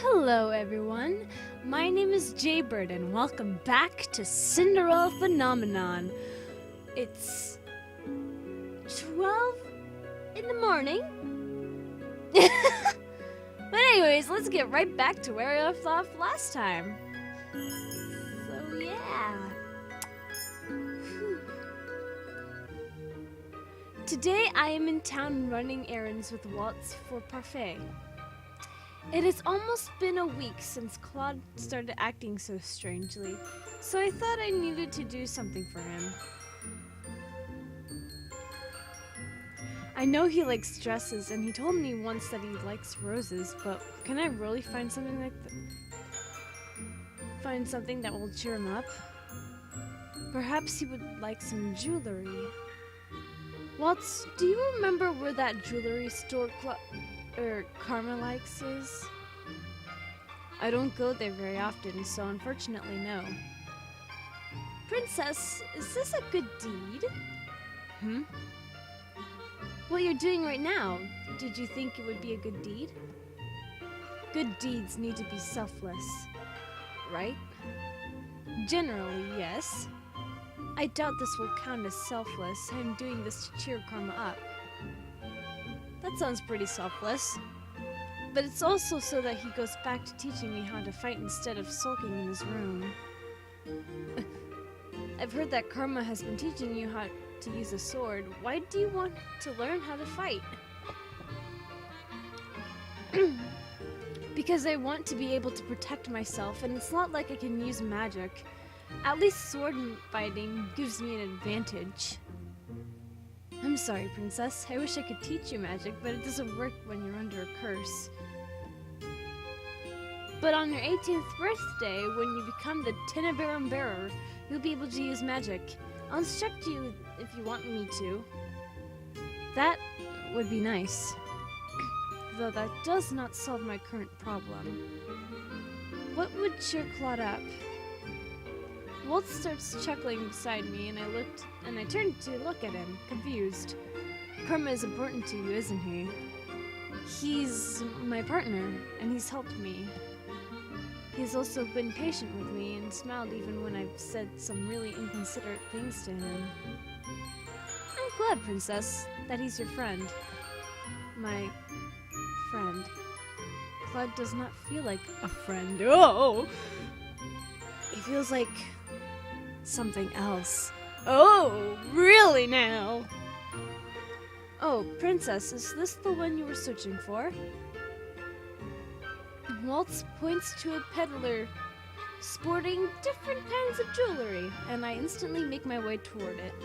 Hello everyone, my name is Jaybird and welcome back to Cinderella Phenomenon. It's 12 in the morning. But anyways, let's get right back to where I left off last time. So yeah. Today I am in town running errands with Waltz for parfait. It has almost been a week since Claude started acting so strangely, so I thought I needed to do something for him. I know he likes dresses, and he told me once that he likes roses, but can I really find something that will cheer him up? Perhaps he would like some jewelry. Waltz, do you remember where that jewelry store Karma likes is? I don't go there very often, so unfortunately no. Princess, is this a good deed? What you're doing right now, did you think it would be a good deed? Good deeds need to be selfless, right? Generally, yes. I doubt this will count as selfless. I'm doing this to cheer Karma up. That sounds pretty selfless. But it's also so that he goes back to teaching me how to fight instead of sulking in his room. I've heard that Karma has been teaching you how to use a sword. Why do you want to learn how to fight? Because I want to be able to protect myself, and it's not like I can use magic. At least sword fighting gives me an advantage. I'm sorry, Princess. I wish I could teach you magic, but it doesn't work when you're under a curse. But on your 18th birthday, when you become the Cinderella bearer, you'll be able to use magic. I'll instruct you if you want me to. That would be nice. Though that does not solve my current problem. What would cheer Claude up? Waltz starts chuckling beside me, and I turned to look at him, confused. Karma is important to you, isn't he? He's my partner, and he's helped me. He's also been patient with me and smiled even when I've said some really inconsiderate things to him. I'm glad, Princess, that he's your friend. My friend. Claude does not feel like a friend. Oh! He feels like something else. Oh, really now? Oh, Princess, is this the one you were searching for? Waltz points to a peddler sporting different kinds of jewelry, and I instantly make my way toward it.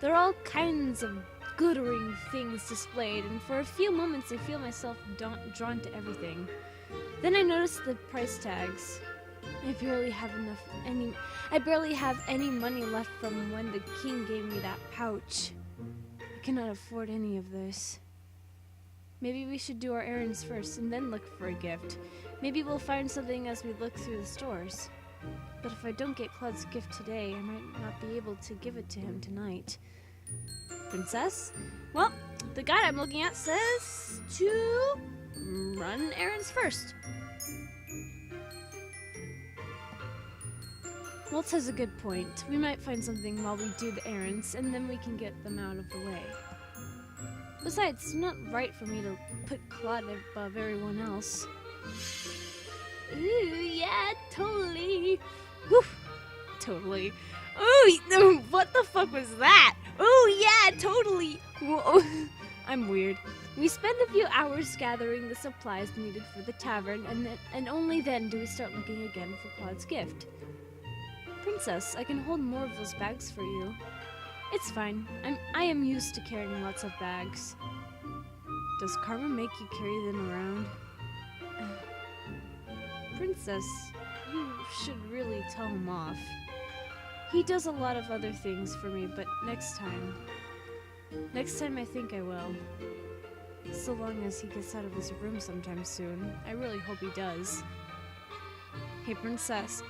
There are all kinds of glittering things displayed, and for a few moments I feel myself drawn to everything. Then I notice the price tags. I barely have any money left from when the king gave me that pouch. I cannot afford any of this. Maybe we should do our errands first and then look for a gift. Maybe we'll find something as we look through the stores. But if I don't get Claude's gift today, I might not be able to give it to him tonight. Princess? Well, the guide I'm looking at says to run errands first. Waltz has a good point. We might find something while we do the errands, and then we can get them out of the way. Besides, it's not right for me to put Claude above everyone else. Ooh, yeah, totally. Whew, totally. Ooh, what the fuck was that? Ooh, yeah, totally. Whoa. I'm weird. We spend a few hours gathering the supplies needed for the tavern, and only then do we start looking again for Claude's gift. Princess, I can hold more of those bags for you. It's fine. I am used to carrying lots of bags. Does Karma make you carry them around? Princess, you should really tell him off. He does a lot of other things for me, but next time I think I will. So long as he gets out of his room sometime soon. I really hope he does. Hey, Princess.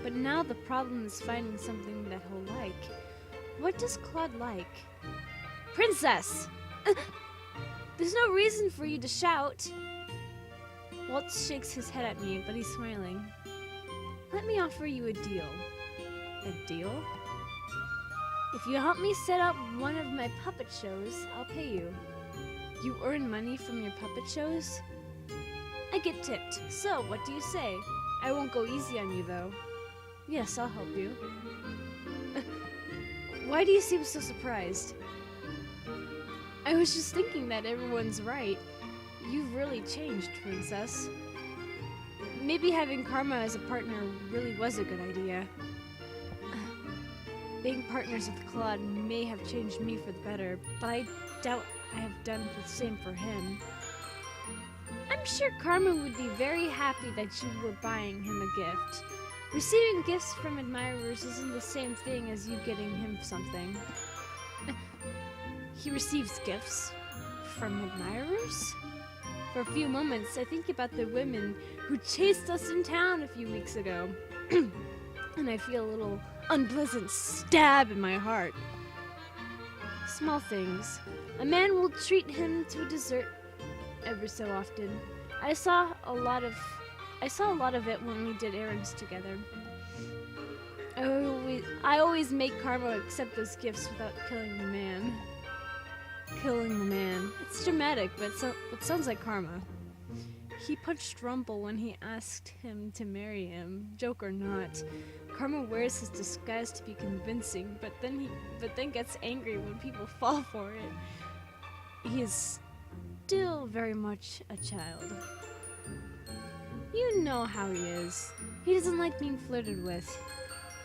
But now the problem is finding something that he'll like. What does Claude like? Princess! There's no reason for you to shout. Waltz shakes his head at me, but he's smiling. Let me offer you a deal. A deal? If you help me set up one of my puppet shows, I'll pay you. You earn money from your puppet shows? I get tipped. So, what do you say? I won't go easy on you, though. Yes, I'll help you. Why do you seem so surprised? I was just thinking that everyone's right. You've really changed, Princess. Maybe having Karma as a partner really was a good idea. Being partners with Claude may have changed me for the better, but I doubt I have done the same for him. I'm sure Karma would be very happy that you were buying him a gift. Receiving gifts from admirers isn't the same thing as you getting him something. He receives gifts from admirers? For a few moments, I think about the women who chased us in town a few weeks ago. And I feel a little unpleasant stab in my heart. Small things. A man will treat him to a dessert every so often. I saw a lot of it when we did errands together. I always make Karma accept those gifts without killing the man. Killing the man. It's dramatic, but it sounds like Karma. He punched Rumple when he asked him to marry him. Joke or not, Karma wears his disguise to be convincing, but then gets angry when people fall for it. He is still very much a child. You know how he is. He doesn't like being flirted with.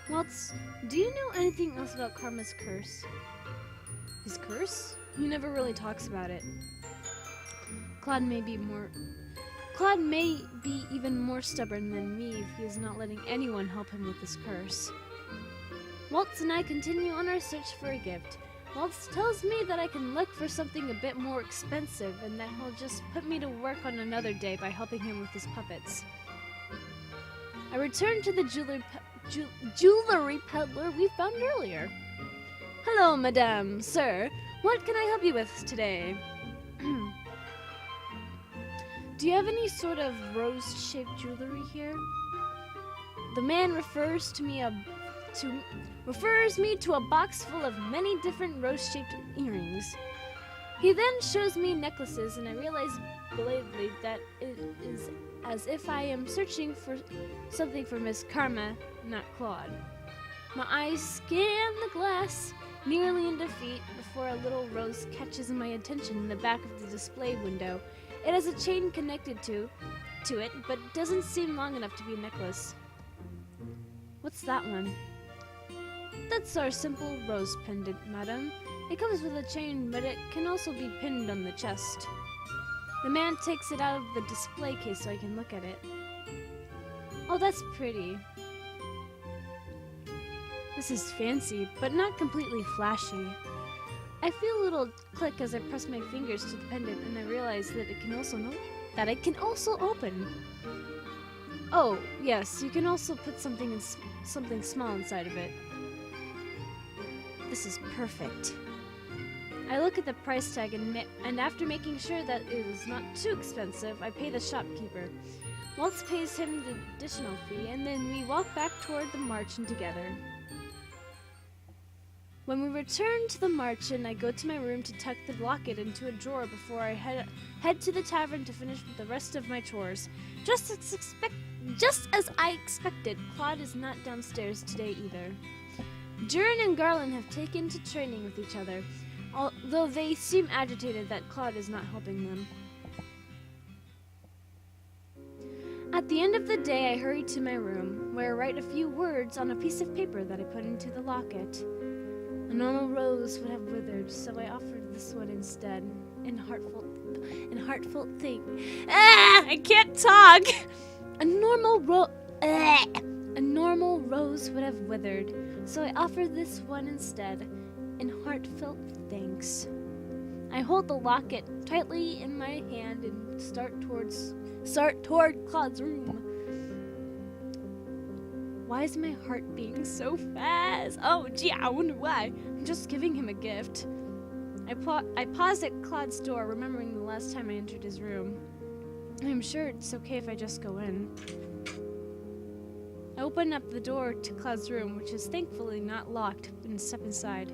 Waltz, do you know anything else about Karma's curse? His curse? He never really talks about it. Claude may be even more stubborn than me if he is not letting anyone help him with this curse. Waltz and I continue on our search for a gift. Waltz tells me that I can look for something a bit more expensive and that he'll just put me to work on another day by helping him with his puppets. I return to the jewelry peddler we found earlier. Hello, madame, sir. What can I help you with today? Do you have any sort of rose-shaped jewelry here? The man refers me to a box full of many different rose-shaped earrings. He then shows me necklaces, and I realize belatedly that it is as if I am searching for something for Miss Karma, not Claude. My eyes scan the glass, nearly in defeat, before a little rose catches my attention in the back of the display window. It has a chain connected to it, but doesn't seem long enough to be a necklace. What's that one? That's our simple rose pendant, madam. It comes with a chain, but it can also be pinned on the chest. The man takes it out of the display case so I can look at it. Oh, that's pretty. This is fancy, but not completely flashy. I feel a little click as I press my fingers to the pendant, and I realize that it can also open. Oh, yes, you can also put something small inside of it. This is perfect. I look at the price tag and after making sure that it is not too expensive, I pay the shopkeeper. Waltz pays him the additional fee, and then we walk back toward the Marchand together. When we return to the Marchand, I go to my room to tuck the locket into a drawer before I head to the tavern to finish the rest of my chores. Just as I expected, Claude is not downstairs today either. Durin and Garland have taken to training with each other, although they seem agitated that Claude is not helping them. At the end of the day, I hurry to my room, where I write a few words on a piece of paper that I put into the locket. A normal rose would have withered, so I offered this one instead, in heartfelt thing. I can't talk! A normal rose would have withered, so I offered this one instead, in heartfelt thanks. I hold the locket tightly in my hand and start toward Claude's room. Why is my heart beating so fast? Oh, gee, I wonder why. I'm just giving him a gift. I paused at Claude's door, remembering the last time I entered his room. I'm sure it's okay if I just go in. I open up the door to Claude's room, which is thankfully not locked, and step inside.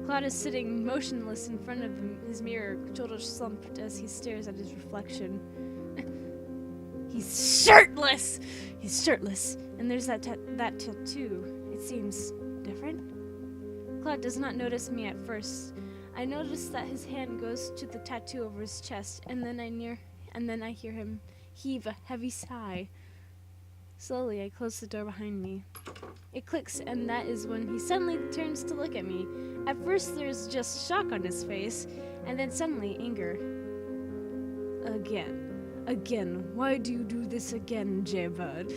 Claude is sitting motionless in front of his mirror, shoulders slumped as he stares at his reflection. He's shirtless! He's shirtless. And there's that tattoo. It seems different. Claude does not notice me at first. I notice that his hand goes to the tattoo over his chest, and then I hear him heave a heavy sigh. Slowly, I close the door behind me. It clicks, and that is when he suddenly turns to look at me. At first, there's just shock on his face, and then suddenly anger. Again, why do you do this again, Jaybird?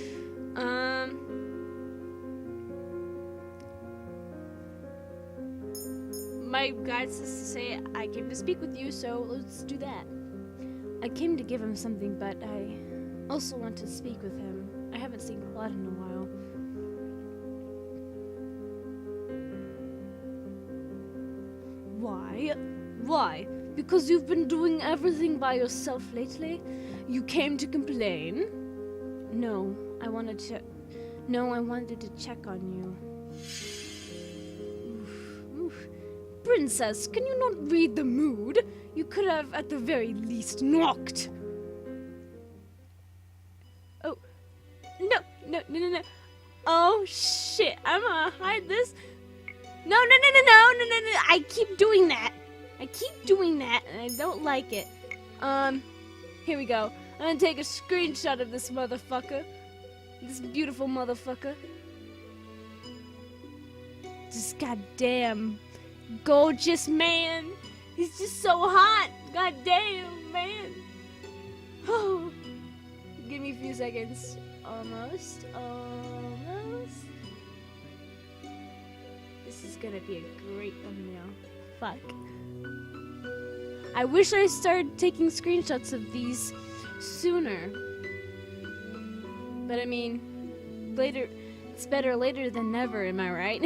My guide says to say I came to speak with you, so let's do that. I came to give him something, but I also want to speak with him. I haven't seen Claude in a while. Why? Because you've been doing everything by yourself lately? You came to complain? No, I wanted to check on you. Oof. Princess, can you not read the mood? You could have at the very least knocked. Oh, no. Oh shit, I'm gonna hide this. No. I keep doing that, and I don't like it. Here we go. I'm gonna take a screenshot of this motherfucker. This beautiful motherfucker. This goddamn gorgeous man. He's just so hot. Goddamn, man. Oh. Give me a few seconds. Almost. This is gonna be a great thumbnail. Fuck. I wish I started taking screenshots of these sooner. But I mean, later. It's better later than never, am I right?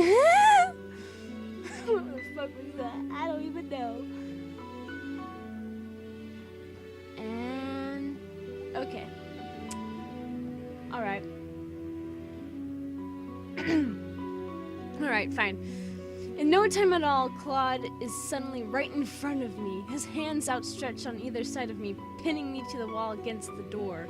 What the fuck was that? I don't even know. And okay. Alright. Alright, fine. In no time at all, Claude is suddenly right in front of me, his hands outstretched on either side of me, pinning me to the wall against the door.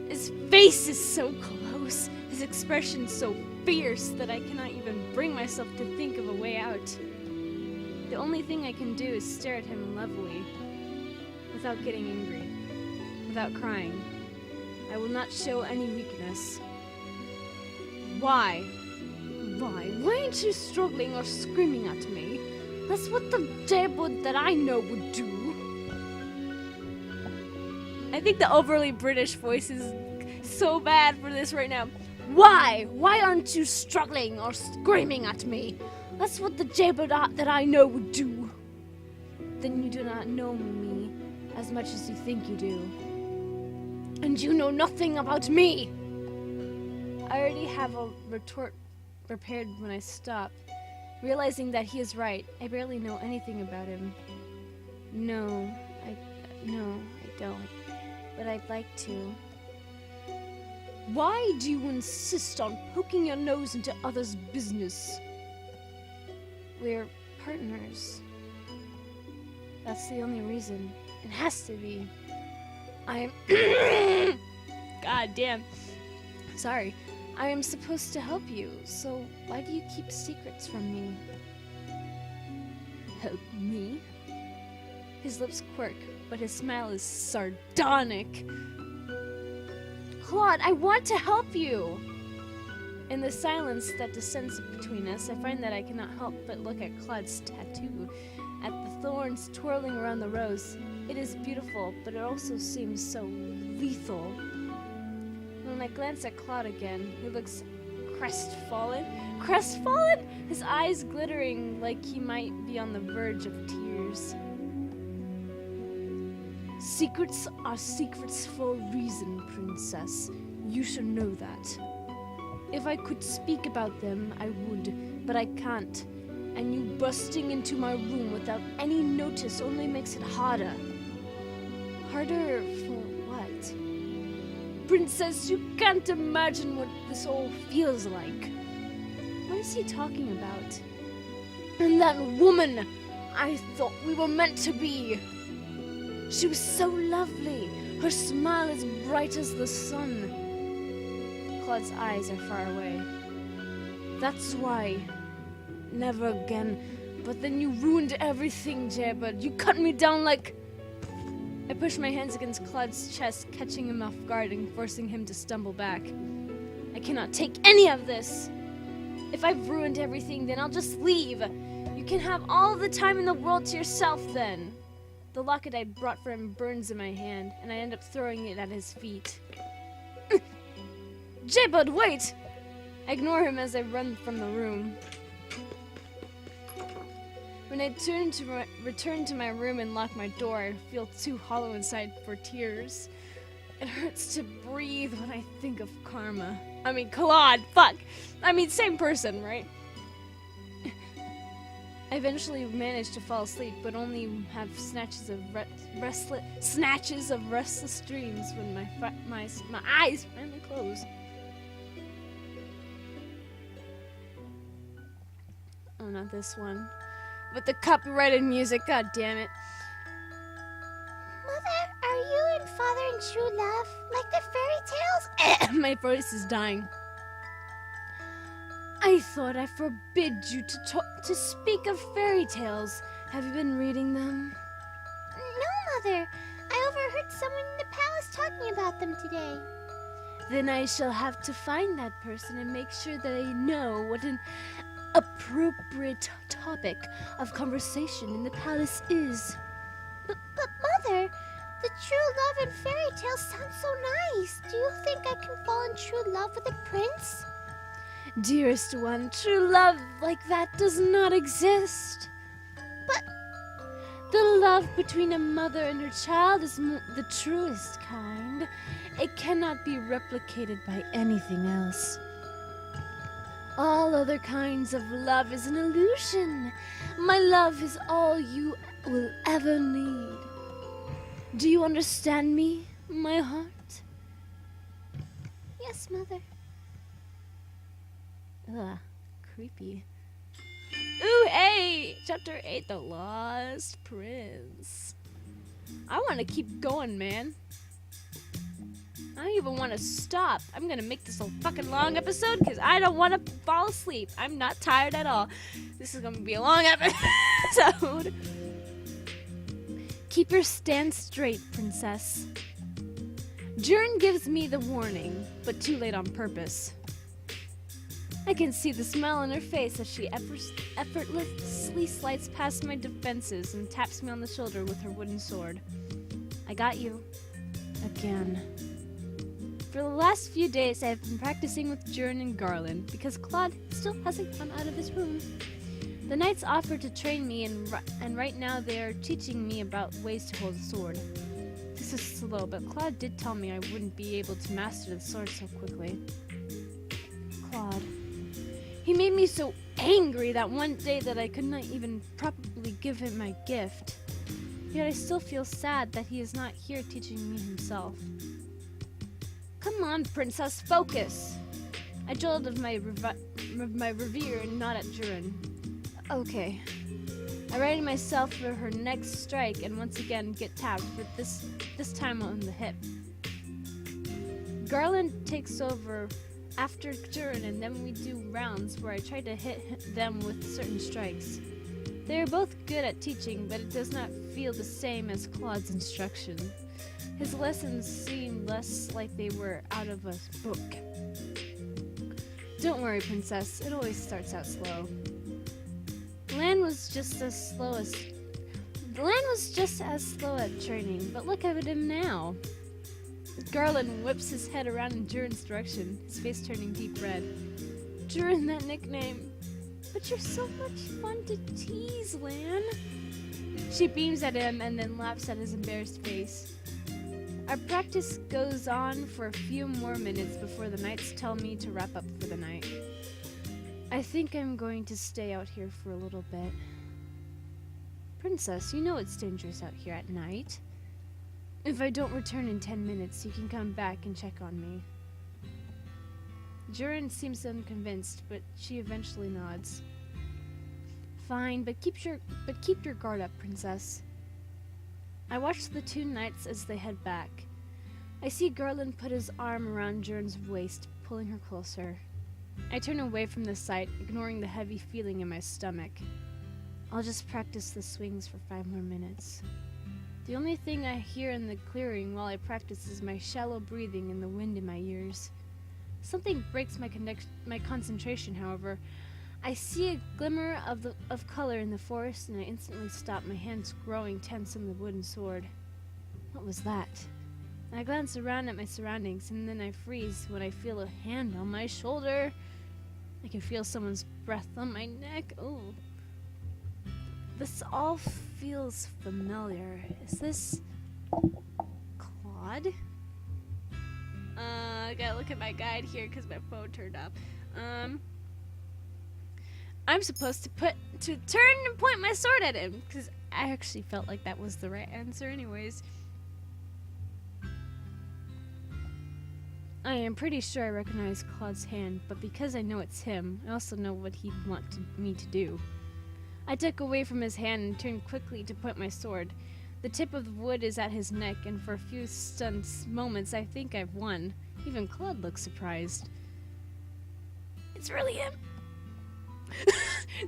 His face is so close, his expression so fierce that I cannot even bring myself to think of a way out. The only thing I can do is stare at him levelly, without getting angry, without crying. I will not show any weakness. Why? Why aren't you struggling or screaming at me? That's what the jailbird that I know would do. I think the overly British voice is so bad for this right now. Why? Why aren't you struggling or screaming at me? That's what the jailbird that I know would do. Then you do not know me as much as you think you do. And you know nothing about me. I already have a retort prepared when I stop. Realizing that he is right, I barely know anything about him. No, I don't. But I'd like to. Why do you insist on poking your nose into others' business? We're partners. That's the only reason. It has to be. I am... God damn. Sorry. I am supposed to help you, so why do you keep secrets from me? Help me? His lips quirk, but his smile is sardonic. Claude, I want to help you! In the silence that descends between us, I find that I cannot help but look at Claude's tattoo, at the thorns twirling around the rose. It is beautiful, but it also seems so lethal. When I glance at Claude again, he looks crestfallen. Crestfallen? His eyes glittering like he might be on the verge of tears. Secrets are secrets for a reason, Princess. You should know that. If I could speak about them, I would, but I can't. And you busting into my room without any notice only makes it harder. Harder for what? Princess, you can't imagine what this all feels like. What is he talking about? And that woman, I thought we were meant to be. She was so lovely. Her smile as bright as the sun. Claude's eyes are far away. That's why. Never again. But then you ruined everything, Jaybird. You cut me down like... I pushed my hands against Claude's chest, catching him off guard and forcing him to stumble back. I cannot take any of this. If I've ruined everything, then I'll just leave. You can have all the time in the world to yourself then. The locket I brought for him burns in my hand, and I end up throwing it at his feet. Jaybird, wait! I ignore him as I run from the room. When I return to my room and lock my door, I feel too hollow inside for tears. It hurts to breathe when I think of Karma. I mean, Claude, fuck! I mean, same person, right? I eventually manage to fall asleep, but only have snatches of restless dreams when my eyes finally close. Oh, not this one. With the copyrighted music, god damn it. Mother, are you and Father in true love? Like the fairy tales? My voice is dying. I thought I forbid you to speak of fairy tales. Have you been reading them? No, Mother. I overheard someone in the palace talking about them today. Then I shall have to find that person and make sure that I know what an appropriate topic of conversation in the palace is. But Mother, the true love in fairy tales sounds so nice. Do you think I can fall in true love with a prince? Dearest one, true love like that does not exist. But the love between a mother and her child is the truest kind. It cannot be replicated by anything else. All other kinds of love is an illusion. My love is all you will ever need. Do you understand me, my heart? Yes, Mother. Ugh, creepy. Ooh, hey! Chapter 8, The Lost Prince. I want to keep going, man. I don't even want to stop. I'm gonna make this a fucking long episode because I don't want to fall asleep. I'm not tired at all. This is gonna be a long episode. Keep your stand straight, princess. Jern gives me the warning, but too late on purpose. I can see the smile on her face as she effortlessly slides past my defenses and taps me on the shoulder with her wooden sword. I got you. Again. For the last few days, I have been practicing with Jern and Garland because Claude still hasn't come out of his room. The knights offered to train me, and right now they are teaching me about ways to hold a sword. This is slow, but Claude did tell me I wouldn't be able to master the sword so quickly. Claude. He made me so angry that one day that I could not even properly give him my gift. Yet I still feel sad that he is not here teaching me himself. Come on, princess, focus! I jolted my revere and not at Jern. Okay. I ready myself for her next strike and once again get tapped, but this time on the hip. Garland takes over after Jern, and then we do rounds where I try to hit them with certain strikes. They are both good at teaching, but it does not feel the same as Claude's instruction. His lessons seem less like they were out of a book. Don't worry, princess. It always starts out slow. Lan was just as slow at training, but look at him now. Garland whips his head around in Jern's direction, his face turning deep red. Jern, that nickname. But you're so much fun to tease, Lan. She beams at him and then laughs at his embarrassed face. Our practice goes on for a few more minutes before the knights tell me to wrap up for the night. I think I'm going to stay out here for a little bit. Princess, you know it's dangerous out here at night. If I don't return in 10 minutes, you can come back and check on me. Jurin seems unconvinced, but she eventually nods. Fine, but keep your guard up, princess. I watch the two knights as they head back. I see Garland put his arm around Jurin's waist, pulling her closer. I turn away from the sight, ignoring the heavy feeling in my stomach. I'll just practice the swings for 5 more minutes. The only thing I hear in the clearing while I practice is my shallow breathing and the wind in my ears. Something breaks my concentration, however. I see a glimmer of color in the forest, and I instantly stop, my hands growing tense on the wooden sword. What was that? I glance around at my surroundings, and then I freeze when I feel a hand on my shoulder. I can feel someone's breath on my neck. Oh. This all feels familiar. Is this Claude? I gotta look at my guide here because my phone turned off. I'm supposed to turn and point my sword at him because I actually felt like that was the right answer anyways. I am pretty sure I recognize Claude's hand, but because I know it's him, I also know what he'd want me to do. I duck away from his hand and turn quickly to point my sword. The tip of the wood is at his neck, and for a few stunned moments I think I've won. Even Claude looks surprised. It's really him.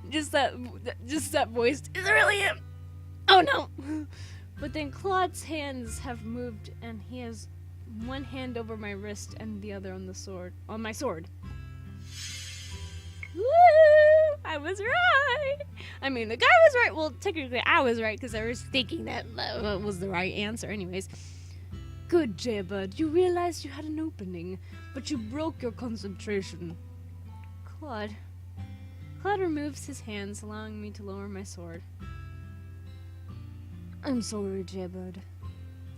just that voice. It's really him. Oh no! But then Claude's hands have moved, and he has one hand over my wrist and the other on my sword. Woo! I was right. I mean, the guy was right. Well, technically, I was right because I was thinking that was the right answer, anyways. Good, Jaybird. You realized you had an opening, but you broke your concentration. Claude removes his hands, allowing me to lower my sword. I'm sorry, Jaybird.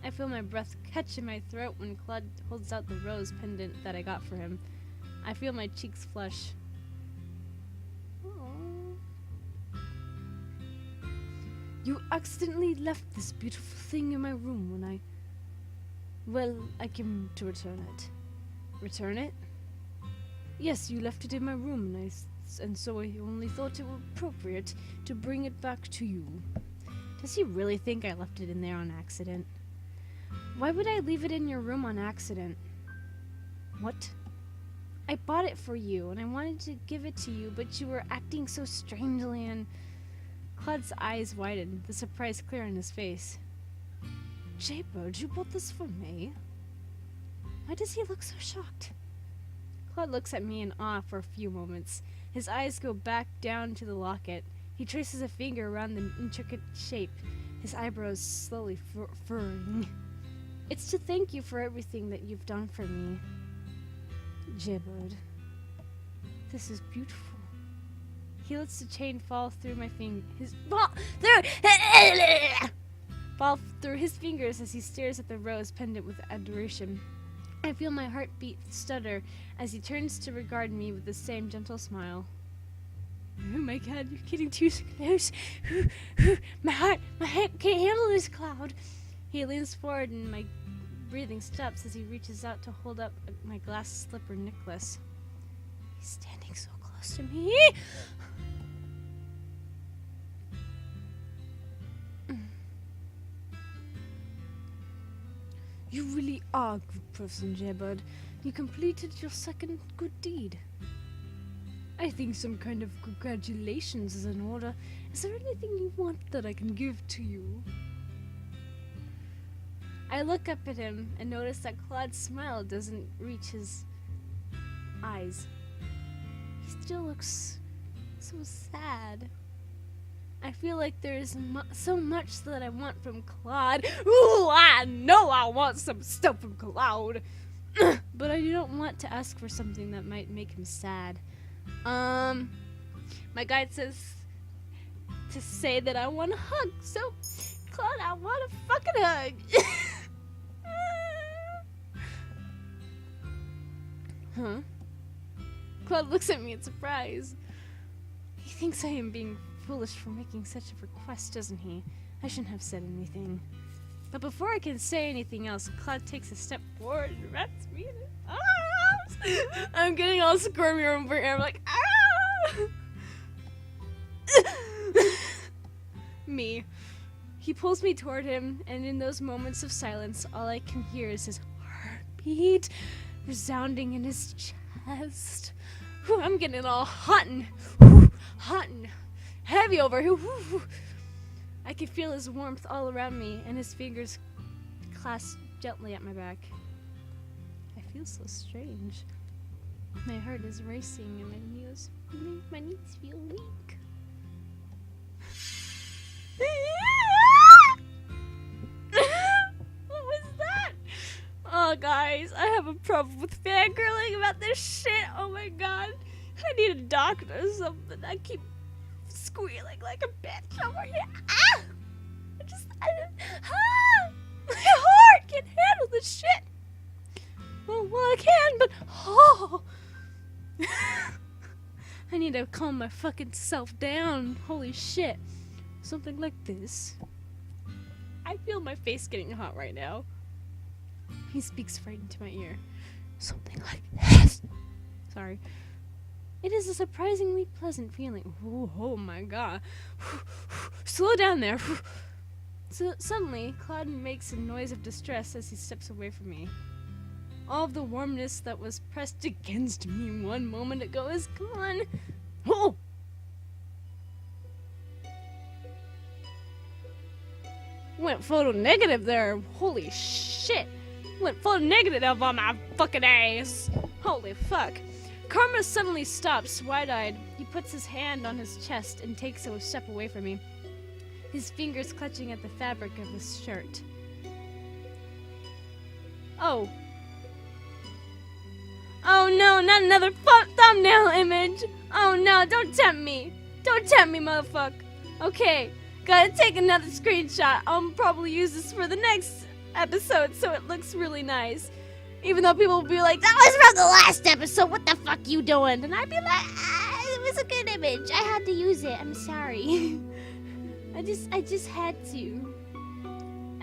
I feel my breath catch in my throat when Claude holds out the rose pendant that I got for him. I feel my cheeks flush. You accidentally left this beautiful thing in my room when I came to return it. Return it? Yes, you left it in my room, and so I only thought it appropriate to bring it back to you. Does he really think I left it in there on accident? Why would I leave it in your room on accident? What? I bought it for you, and I wanted to give it to you, but you were acting so strangely, and... Claude's eyes widened, the surprise clear on his face. Jaybird, you bought this for me? Why does he look so shocked? Claude looks at me in awe for a few moments. His eyes go back down to the locket. He traces a finger around the intricate shape, his eyebrows slowly furrowing. It's to thank you for everything that you've done for me. Jaybird, this is beautiful. He lets the chain fall through my fall through his fingers as he stares at the rose pendant with adoration. I feel my heartbeat stutter as he turns to regard me with the same gentle smile. Oh my god, you're getting too close. My head can't handle this, Cloud. He leans forward and my breathing stops as he reaches out to hold up my glass slipper necklace. He's standing so close to me. You really are a good person, Jaybird. You completed your second good deed. I think some kind of congratulations is in order. Is there anything you want that I can give to you? I look up at him and notice that Claude's smile doesn't reach his eyes. He still looks so sad. I feel like there's so much that I want from Claude. Ooh, I know I want some stuff from Claude. But I don't want to ask for something that might make him sad. My guide says to say that I want a hug. So, Claude, I want a fucking hug. Huh? Claude looks at me in surprise. He thinks I am being foolish for making such a request, doesn't he? I shouldn't have said anything. But before I can say anything else, Claude takes a step forward and wraps me in his arms. I'm getting all squirmy over here. I'm like, ah! Me. He pulls me toward him, and in those moments of silence, all I can hear is his heartbeat resounding in his chest. Whew, I'm getting all hot and heavy over here. I can feel his warmth all around me, and his fingers clasp gently at my back. I feel so strange. My heart is racing, and my knees feel weak. What was that? Oh, guys, I have a problem with fangirling about this shit. Oh my god. I need a doctor or something. I keep squealing like a bitch over here. Ah! My heart can't handle this shit. Well, I can, but I need to calm my fucking self down. Holy shit. Something like this. I feel my face getting hot right now. He speaks right into my ear. Something like this. Sorry. It is a surprisingly pleasant feeling. Oh my god. Slow down there. So suddenly, Claude makes a noise of distress as he steps away from me. All of the warmness that was pressed against me 1 moment ago is gone. Oh! Went photo negative there. Holy shit. Went photo negative on my fucking ass. Holy fuck. Karma suddenly stops, wide-eyed. He puts his hand on his chest and takes a step away from me, his fingers clutching at the fabric of his shirt. Oh. Oh no, not another thumbnail image. Oh no, don't tempt me. Don't tempt me, motherfucker. Okay, gotta take another screenshot. I'll probably use this for the next episode so it looks really nice. Even though people will be like, that was from the last episode, what the fuck you doing? And I'd be like, it was a good image. I had to use it. I'm sorry. I just had to.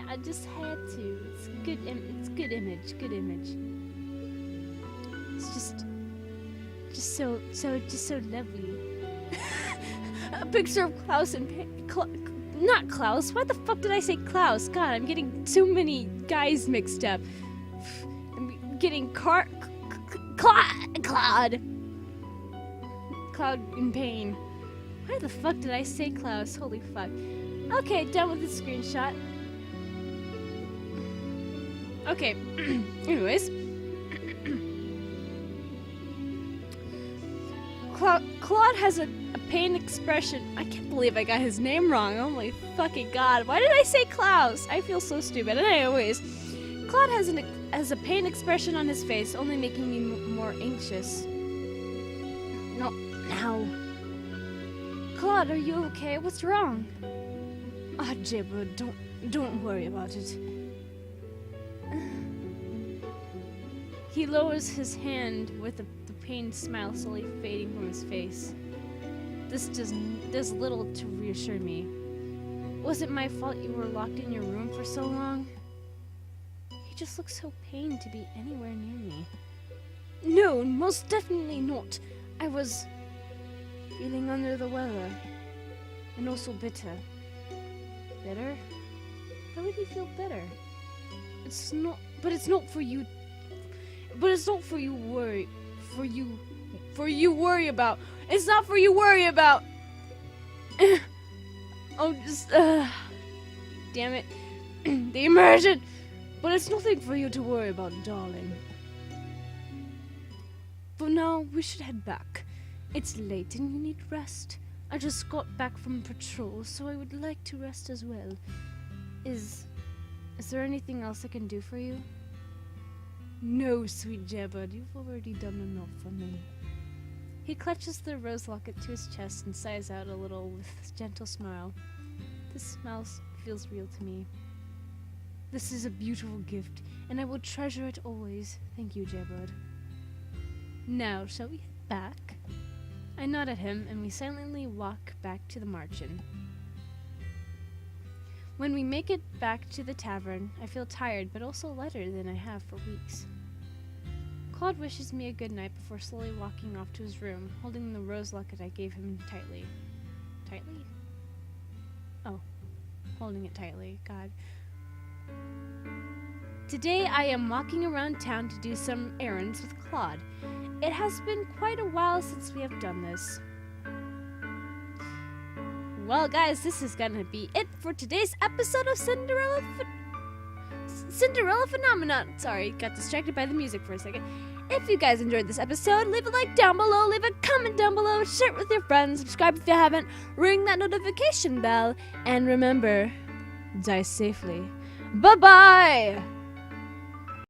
I just had to. It's good image. Good image. It's just so lovely. A picture of Klaus and not Klaus. Why the fuck did I say Klaus? God, I'm getting too many guys mixed up. I'm getting Claude in pain. Why the fuck did I say Klaus? Holy fuck. Okay, done with the screenshot. Okay, anyways. Claude has a pain expression. I can't believe I got his name wrong. Oh my fucking god. Why did I say Klaus? I feel so stupid. And anyways, Claude has a pain expression on his face, only making me more anxious. No, now. Claude, are you okay? What's wrong? Ah, Jibber, don't worry about it. He lowers his hand with the pained smile slowly fading from his face. This does little to reassure me. Was it my fault you were locked in your room for so long? He just looks so pained to be anywhere near me. No, most definitely not. I was feeling under the weather. And also bitter. Bitter? Why would he feel bitter? It's not for you. But it's not for you worry. For you worry about. It's not for you worry about. Oh, just, damn it. The immersion. But it's nothing for you to worry about, darling. For now, we should head back. It's late and you need rest. I just got back from patrol, so I would like to rest as well. Is there anything else I can do for you? No, sweet Jaybird, you've already done enough for me. He clutches the rose locket to his chest and sighs out a little with a gentle smile. This smile feels real to me. This is a beautiful gift, and I will treasure it always. Thank you, Jaybird. Now, shall we head back? I nod at him, and we silently walk back to the margin. When we make it back to the tavern, I feel tired, but also lighter than I have for weeks. Claude wishes me a good night before slowly walking off to his room, holding the rose locket I gave him tightly. Tightly? Oh, holding it tightly. God. Today I am walking around town to do some errands with Claude. It has been quite a while since we have done this. Well, guys, this is gonna be it for today's episode of Cinderella Phenomenon. Sorry, got distracted by the music for a second. If you guys enjoyed this episode, leave a like down below, leave a comment down below, share it with your friends, subscribe if you haven't, ring that notification bell, and remember, die safely. Bye-bye!